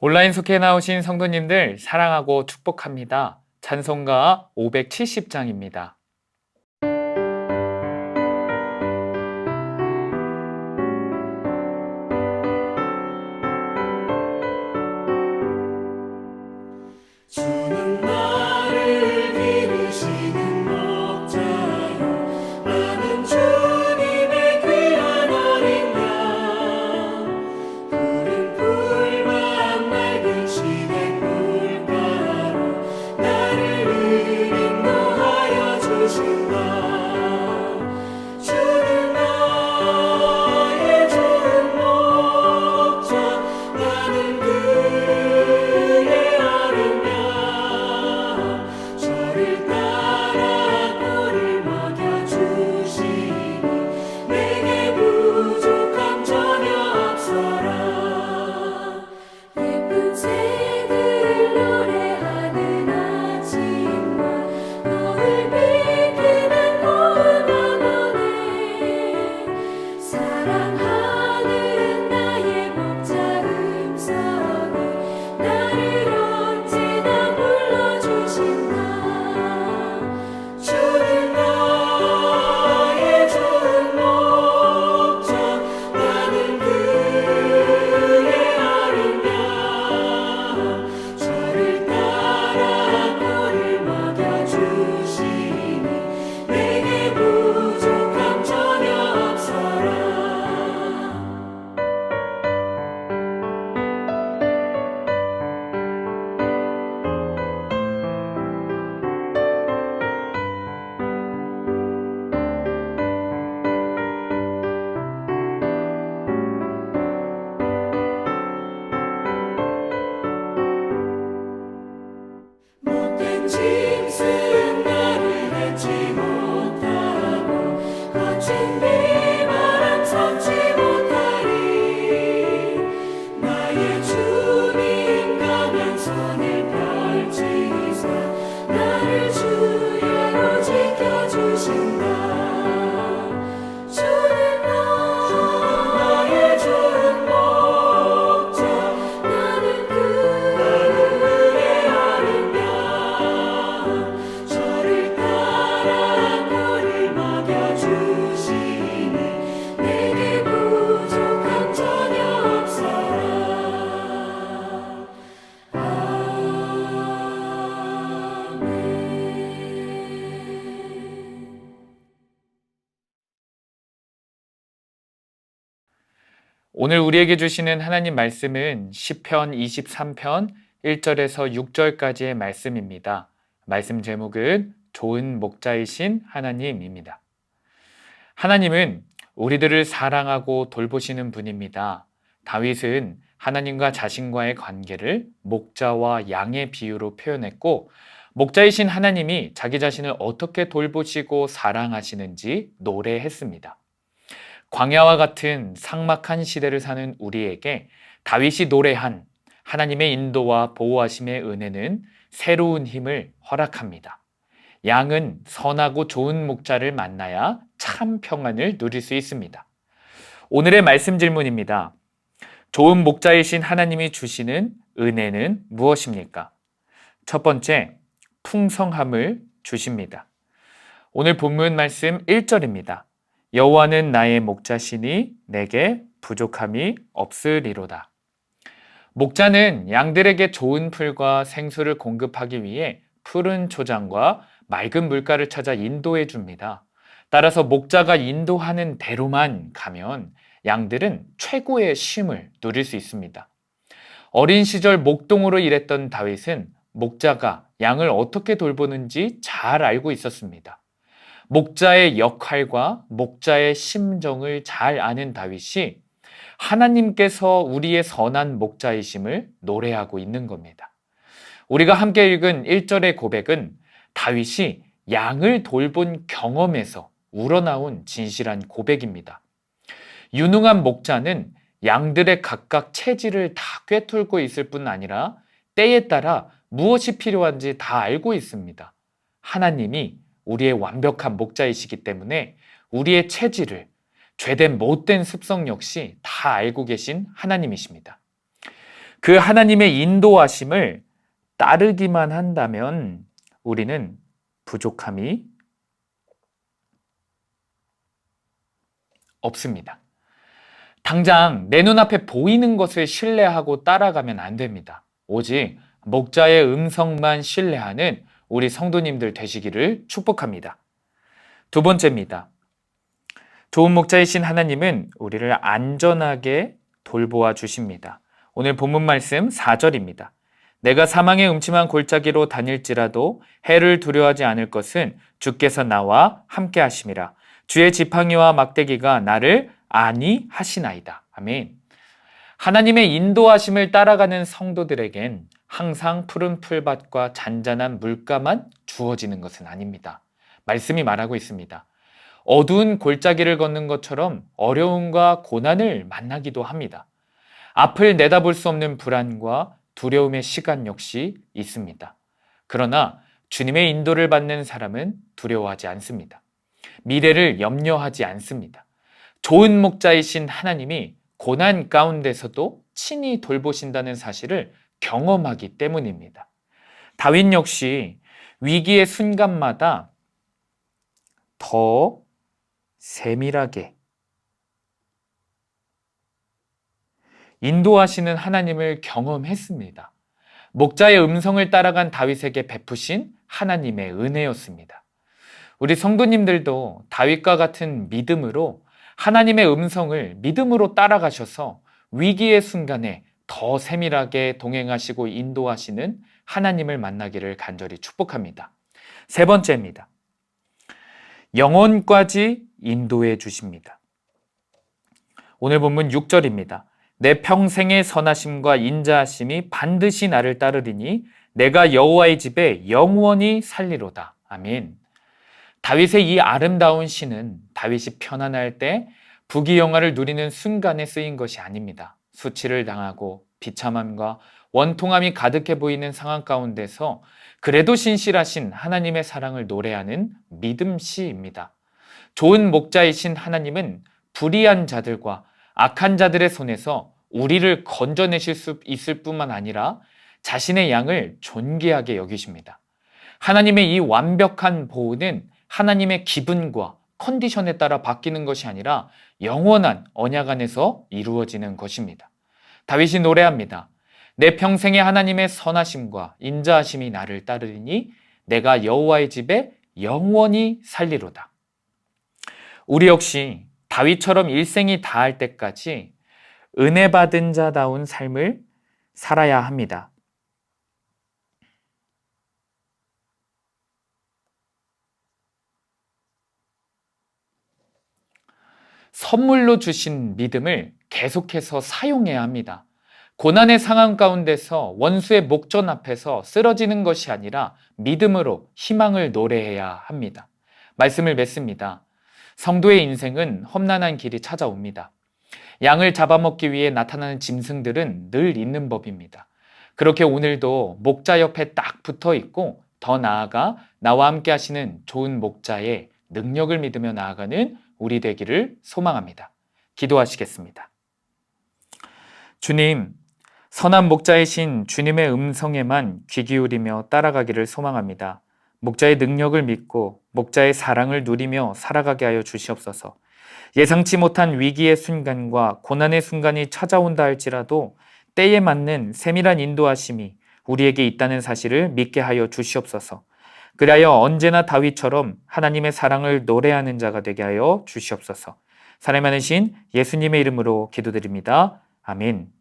온라인 속에 나오신 성도님들 사랑하고 축복합니다. 찬송가 570장입니다. 주는 나를 기르시는 목자요, 나는 주님의 귀한 어린 양. 푸른 풀만 맑은 시냇 물가로 나를 인도하여 주신다. 주는 나의 좋은 목자, 나는 그의 어린 양. 저를 따라 꼴을 먹여주시니 내게 부족함 전혀 없어라. 예쁜 새들 노래하는 아침과 너를 비키는 고운 밤원에 사랑하는 나의 목자 음성이 나를 언제나 불러주신다. 주는 나의 좋은 목자, 나는 그의 어린 양. 저를 따라 꼴을 먹여주시니 내게 부족함 전혀 없어라. 못된 짐승 나를 밟지 못하고 거친 비바람 섞지 못하리. 나의 주님 강한 손을 펼치사 나를 주야로 지켜주신다. 주는 나의 좋은 목자, 나는 그의 어린 양. 저를 따라 꼴을 먹여주시니 내게 부족함 전혀 없어라. 아멘. 오늘 우리에게 주시는 하나님 말씀은 시편 23편 1절에서 6절까지의 말씀입니다. 말씀 제목은 좋은 목자이신 하나님입니다. 하나님은 우리들을 사랑하고 돌보시는 분입니다. 다윗은 하나님과 자신과의 관계를 목자와 양의 비유로 표현했고, 목자이신 하나님이 자기 자신을 어떻게 돌보시고 사랑하시는지 노래했습니다. 광야와 같은 삭막한 시대를 사는 우리에게 다윗이 노래한 하나님의 인도와 보호하심의 은혜는 새로운 힘을 허락합니다. 양은 선하고 좋은 목자를 만나야 참 평안을 누릴 수 있습니다. 오늘의 말씀 질문입니다. 좋은 목자이신 하나님이 주시는 은혜는 무엇입니까? 첫 번째, 풍성함을 주십니다. 오늘 본문 말씀 1절입니다. 여호와는 나의 목자시니 내게 부족함이 없으리로다. 목자는 양들에게 좋은 풀과 생수를 공급하기 위해 푸른 초장과 맑은 물가를 찾아 인도해 줍니다. 따라서 목자가 인도하는 대로만 가면 양들은 최고의 쉼을 누릴 수 있습니다. 어린 시절 목동으로 일했던 다윗은 목자가 양을 어떻게 돌보는지 잘 알고 있었습니다. 목자의 역할과 목자의 심정을 잘 아는 다윗이 하나님께서 우리의 선한 목자이심을 노래하고 있는 겁니다. 우리가 함께 읽은 1절의 고백은 다윗이 양을 돌본 경험에서 우러나온 진실한 고백입니다. 유능한 목자는 양들의 각각 체질을 다 꿰뚫고 있을 뿐 아니라 때에 따라 무엇이 필요한지 다 알고 있습니다. 하나님이 우리의 완벽한 목자이시기 때문에 우리의 체질을, 죄된 못된 습성 역시 다 알고 계신 하나님이십니다. 그 하나님의 인도하심을 따르기만 한다면 우리는 부족함이 없습니다. 당장 내 눈앞에 보이는 것을 신뢰하고 따라가면 안 됩니다. 오직 목자의 음성만 신뢰하는 우리 성도님들 되시기를 축복합니다. 두 번째입니다. 좋은 목자이신 하나님은 우리를 안전하게 돌보아 주십니다. 오늘 본문 말씀 4절입니다. 내가 사망의 음침한 골짜기로 다닐지라도 해를 두려워하지 않을 것은 주께서 나와 함께 하심이라. 주의 지팡이와 막대기가 나를 안위하시나이다. 아멘. 하나님의 인도하심을 따라가는 성도들에겐 항상 푸른 풀밭과 잔잔한 물가만 주어지는 것은 아닙니다. 말씀이 말하고 있습니다. 어두운 골짜기를 걷는 것처럼 어려움과 고난을 만나기도 합니다. 앞을 내다볼 수 없는 불안과 두려움의 시간 역시 있습니다. 그러나 주님의 인도를 받는 사람은 두려워하지 않습니다. 미래를 염려하지 않습니다. 좋은 목자이신 하나님이 고난 가운데서도 친히 돌보신다는 사실을 경험하기 때문입니다. 다윗 역시 위기의 순간마다 더 세밀하게 인도하시는 하나님을 경험했습니다. 목자의 음성을 따라간 다윗에게 베푸신 하나님의 은혜였습니다. 우리 성도님들도 다윗과 같은 믿음으로 하나님의 음성을 믿음으로 따라가셔서 위기의 순간에 더 세밀하게 동행하시고 인도하시는 하나님을 만나기를 간절히 축복합니다. 세 번째입니다. 영혼까지 인도해 주십니다. 오늘 본문 6절입니다. 내 평생의 선하심과 인자하심이 반드시 나를 따르리니 내가 여호와의 집에 영원히 살리로다. 아멘. 다윗의 이 아름다운 시는 다윗이 편안할 때 부귀영화를 누리는 순간에 쓰인 것이 아닙니다. 수치를 당하고 비참함과 원통함이 가득해 보이는 상황 가운데서 그래도 신실하신 하나님의 사랑을 노래하는 믿음 시입니다. 좋은 목자이신 하나님은 불의한 자들과 악한 자들의 손에서 우리를 건져내실 수 있을 뿐만 아니라 자신의 양을 존귀하게 여기십니다. 하나님의 이 완벽한 보호는 하나님의 기분과 컨디션에 따라 바뀌는 것이 아니라 영원한 언약 안에서 이루어지는 것입니다. 다윗이 노래합니다. 내 평생의 하나님의 선하심과 인자하심이 나를 따르리니 내가 여호와의 집에 영원히 살리로다. 우리 역시 다윗처럼 일생이 다할 때까지 은혜 받은 자다운 삶을 살아야 합니다. 선물로 주신 믿음을 계속해서 사용해야 합니다. 고난의 상황 가운데서 원수의 목전 앞에서 쓰러지는 것이 아니라 믿음으로 희망을 노래해야 합니다. 말씀을 맺습니다. 성도의 인생은 험난한 길이 찾아옵니다. 양을 잡아먹기 위해 나타나는 짐승들은 늘 있는 법입니다. 그렇게 오늘도 목자 옆에 딱 붙어 있고 더 나아가 나와 함께 하시는 좋은 목자의 능력을 믿으며 나아가는 우리 되기를 소망합니다. 기도하시겠습니다. 주님, 선한 목자이신 주님의 음성에만 귀 기울이며 따라가기를 소망합니다. 목자의 능력을 믿고 목자의 사랑을 누리며 살아가게 하여 주시옵소서. 예상치 못한 위기의 순간과 고난의 순간이 찾아온다 할지라도 때에 맞는 세밀한 인도하심이 우리에게 있다는 사실을 믿게 하여 주시옵소서. 그리하여 언제나 다윗처럼 하나님의 사랑을 노래하는 자가 되게 하여 주시옵소서. 사랑이 많으신 예수님의 이름으로 기도드립니다. 아멘.